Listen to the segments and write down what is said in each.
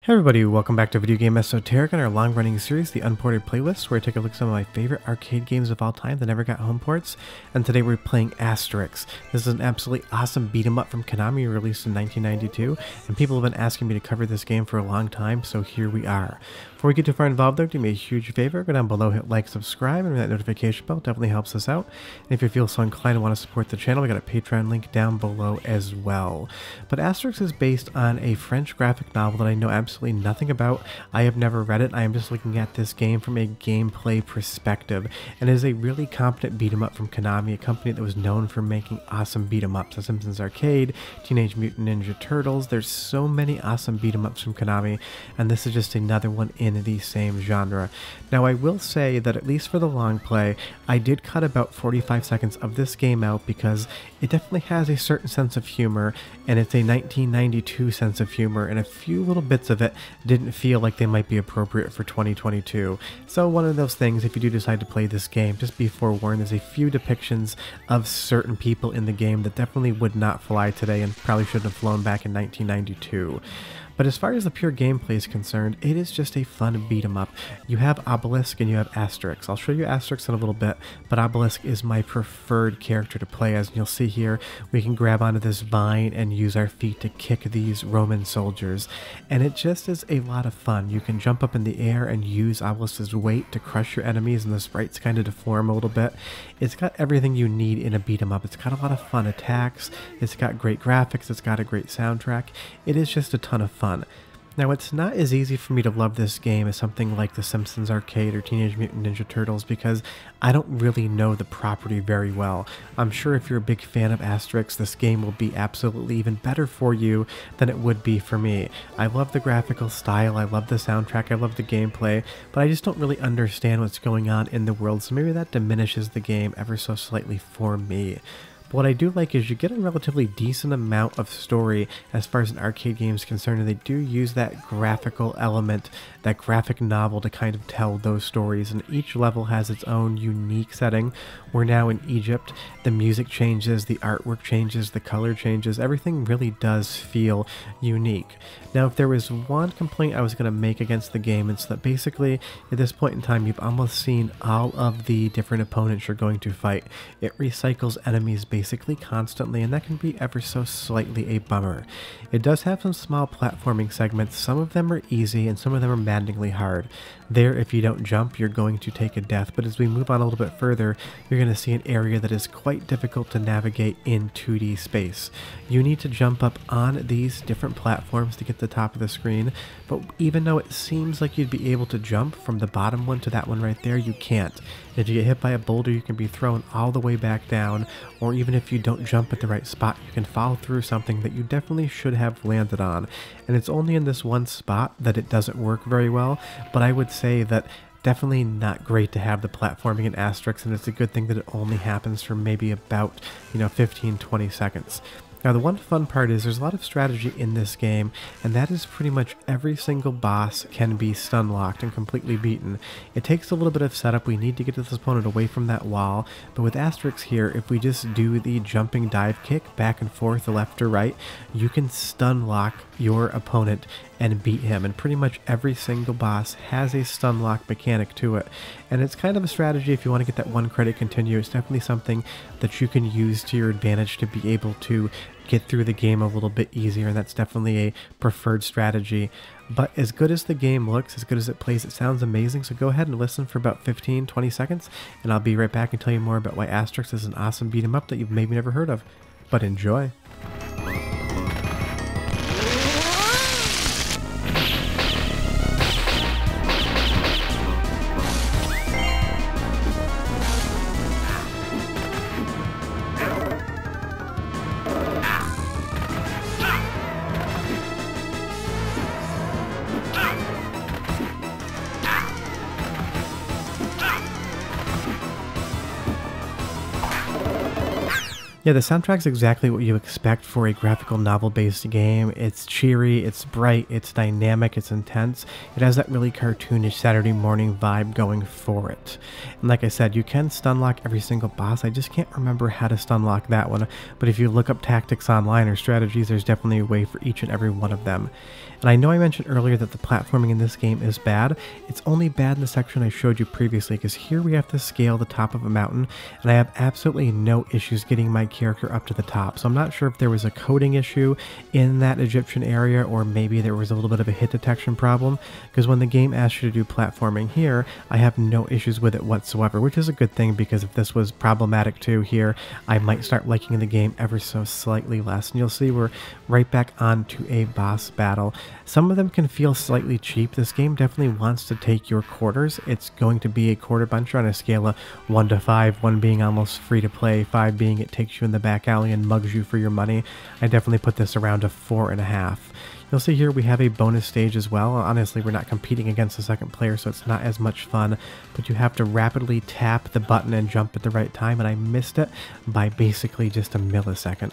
Hey everybody, welcome back to Video Game Esoteric and our long-running series, The Unported Playlist, where I take a look at some of my favorite arcade games of all time that never got home ports. And today we're playing Asterix. This is an absolutely awesome beat-em-up from Konami, released in 1992, and people have been asking me to cover this game for a long time, so here we are. Before we get too far involved though, do me a huge favor, go down below, hit like, subscribe, and that notification bell definitely helps us out. And if you feel so inclined and want to support the channel, we got a Patreon link down below as well. But Asterix is based on a French graphic novel that I know absolutely nothing about. I have never read it. I am just looking at this game from a gameplay perspective, and it is a really competent beat 'em up from Konami, a company that was known for making awesome beat 'em ups. The Simpsons Arcade, Teenage Mutant Ninja Turtles. There's so many awesome beat 'em ups from Konami, and this is just another one in the same genre. Now I will say that at least for the long play, I did cut about 45 seconds of this game out because it definitely has a certain sense of humor, and it's a 1992 sense of humor, and a few little bits of it didn't feel like they might be appropriate for 2022. So one of those things, if you do decide to play this game, just be forewarned, there's a few depictions of certain people in the game that definitely would not fly today and probably shouldn't have flown back in 1992. But as far as the pure gameplay is concerned, it is just a fun beat 'em up. You have Obelisk and you have Asterix. I'll show you Asterix in a little bit, but Obelisk is my preferred character to play as. And you'll see here, we can grab onto this vine and use our feet to kick these Roman soldiers. And it just is a lot of fun. You can jump up in the air and use Obelisk's weight to crush your enemies, and the sprites kind of deform a little bit. It's got everything you need in a beat 'em up. It's got a lot of fun attacks. It's got great graphics. It's got a great soundtrack. It is just a ton of fun. Now, it's not as easy for me to love this game as something like the Simpsons Arcade or Teenage Mutant Ninja Turtles because I don't really know the property very well. I'm sure if you're a big fan of Asterix, this game will be absolutely even better for you than it would be for me. I love the graphical style, I love the soundtrack, I love the gameplay, but I just don't really understand what's going on in the world, so maybe that diminishes the game ever so slightly for me. What I do like is you get a relatively decent amount of story as far as an arcade game is concerned, and they do use that graphical element, that graphic novel to kind of tell those stories, and each level has its own unique setting. We're now in Egypt, the music changes, the artwork changes, the color changes, everything really does feel unique. Now if there was one complaint I was going to make against the game, it's that basically at this point in time you've almost seen all of the different opponents you're going to fight. It recycles enemies basically constantly, and that can be ever so slightly a bummer. It does have some small platforming segments. Some of them are easy and some of them are maddeningly hard. There, if you don't jump, you're going to take a death, but as we move on a little bit further, you're going to see an area that is quite difficult to navigate in 2D space. You need to jump up on these different platforms to get to the top of the screen, but even though it seems like you'd be able to jump from the bottom one to that one right there, you can't. If you get hit by a boulder, you can be thrown all the way back down, or even if you don't jump at the right spot, you can fall through something that you definitely should have landed on. And it's only in this one spot that it doesn't work very well, but I would say that definitely not great to have the platforming in Asterix, and it's a good thing that it only happens for maybe about, 15-20 seconds. Now the one fun part is there's a lot of strategy in this game, and that is pretty much every single boss can be stun locked and completely beaten. It takes a little bit of setup. We need to get this opponent away from that wall, but with Asterix here, if we just do the jumping dive kick back and forth, left or right, you can stun lock your opponent and beat him, and pretty much every single boss has a stun lock mechanic to it, and it's kind of a strategy if you want to get that one credit continue. It's definitely something that you can use to your advantage to be able to get through the game a little bit easier, and that's definitely a preferred strategy. But as good as the game looks, as good as it plays, it sounds amazing, so go ahead and listen for about 15-20 seconds, and I'll be right back and tell you more about why Asterix is an awesome beat 'em up that you've maybe never heard of. But enjoy! Yeah, the soundtrack's exactly what you expect for a graphical novel-based game. It's cheery, it's bright, it's dynamic, it's intense. It has that really cartoonish Saturday morning vibe going for it. And like I said, you can stunlock every single boss. I just can't remember how to stunlock that one, but if you look up tactics online or strategies, there's definitely a way for each and every one of them. And I know I mentioned earlier that the platforming in this game is bad. It's only bad in the section I showed you previously, because here we have to scale the top of a mountain, and I have absolutely no issues getting my character up to the top. So I'm not sure if there was a coding issue in that Egyptian area, or maybe there was a little bit of a hit detection problem, because when the game asks you to do platforming here, I have no issues with it whatsoever, which is a good thing, because if this was problematic too here, I might start liking the game ever so slightly less. And you'll see we're right back onto a boss battle. Some of them can feel slightly cheap. This game definitely wants to take your quarters. It's going to be a quarter buncher on a scale of 1 to 5, 1 being almost free to play, 5 being it takes you in the back alley and mugs you for your money. I definitely put this around a 4.5. You'll see here we have a bonus stage as well. Honestly, we're not competing against the second player, so it's not as much fun, but you have to rapidly tap the button and jump at the right time, and I missed it by basically just a millisecond.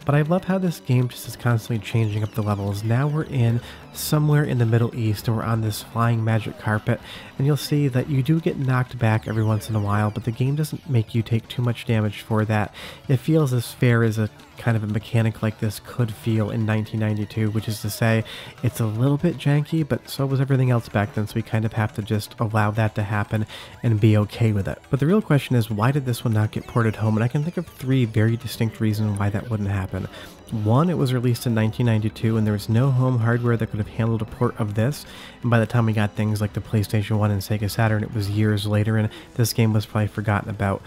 But I love how this game just is constantly changing up the levels. Now we're in somewhere in the Middle East, and we're on this flying magic carpet, and you'll see that you do get knocked back every once in a while, but the game doesn't make you take too much damage for that. It feels as fair as a kind of a mechanic like this could feel in 1992, which is to say it's a little bit janky, but so was everything else back then, so we kind of have to just allow that to happen and be okay with it. But the real question is, why did this one not get ported home? And I can think of 3 very distinct reasons why that wouldn't happen. One, it was released in 1992 and there was no home hardware that could have handled a port of this, and by the time we got things like the PlayStation 1 and Sega Saturn, it was years later and this game was probably forgotten about.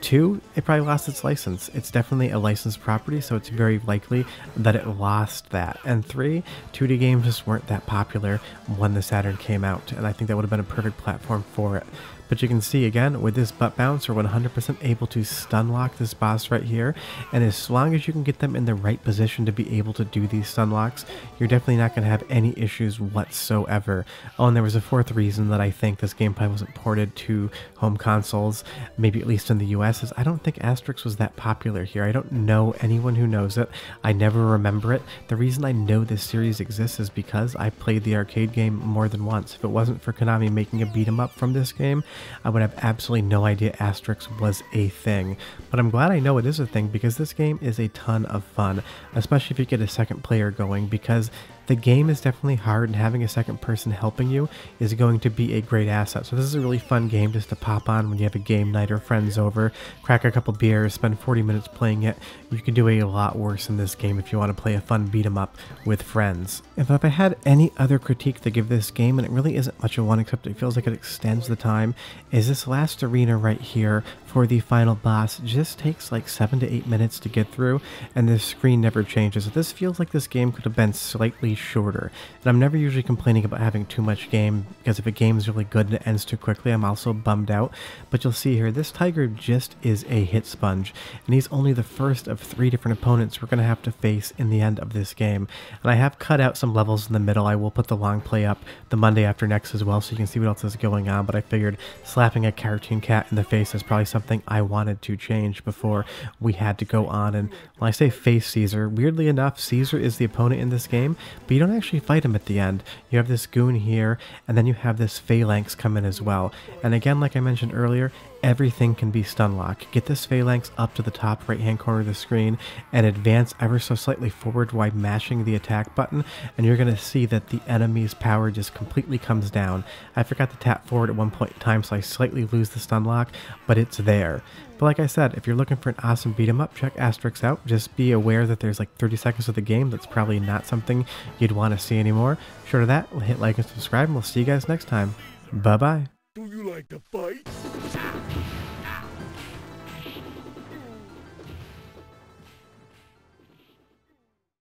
2, it probably lost its license. It's definitely a licensed property, so it's very likely that it lost that. And 3, 2D games just weren't that popular when the Saturn came out, and I think that would have been a perfect platform for it. But you can see again, with this butt bounce, we're 100% able to stun lock this boss right here, and as long as you can get them in the right position to be able to do these stun locks, you're definitely not going to have any issues whatsoever. Oh, and there was a 4th reason that I think this game probably wasn't ported to home consoles, maybe at least in the US, is I don't think Asterix was that popular here. I don't know anyone who knows it. I never remember it. The reason I know this series exists is because I played the arcade game more than once. If it wasn't for Konami making a beat 'em up from this game, I would have absolutely no idea Asterix was a thing. But I'm glad I know it is a thing, because this game is a ton of fun, especially if you get a second player going, because the game is definitely hard and having a second person helping you is going to be a great asset. So this is a really fun game just to pop on when you have a game night or friends over, crack a couple beers, spend 40 minutes playing it. You can do a lot worse in this game if you want to play a fun beat 'em up with friends. If I had any other critique to give this game, and it really isn't much of one except it feels like it extends the time, is this last arena right here for the final boss just takes like 7 to 8 minutes to get through, and the screen never changes. So this feels like this game could have been slightly shorter. And I'm never usually complaining about having too much game, because if a game is really good and it ends too quickly, I'm also bummed out. But you'll see here, this tiger just is a hit sponge, and he's only the first of 3 different opponents we're going to have to face in the end of this game. And I have cut out some levels in the middle. I will put the long play up the Monday after next as well, so you can see what else is going on, but I figured slapping a cartoon cat in the face is probably something I wanted to change before we had to go on. And when I say face Caesar, weirdly enough, Caesar is the opponent in this game, but you don't actually fight him at the end. You have this goon here, and then you have this phalanx come in as well. And again, like I mentioned earlier, everything can be stun lock. Get this phalanx up to the top right hand corner of the screen and advance ever so slightly forward while mashing the attack button, and you're going to see that the enemy's power just completely comes down. I forgot to tap forward at one point in time, so I slightly lose the stun lock, but it's there. But like I said, if you're looking for an awesome beat 'em up, check Asterix out. Just be aware that there's like 30 seconds of the game that's probably not something you'd want to see anymore. Short of that, hit like and subscribe, and we'll see you guys next time. Bye bye. Do you like to fight?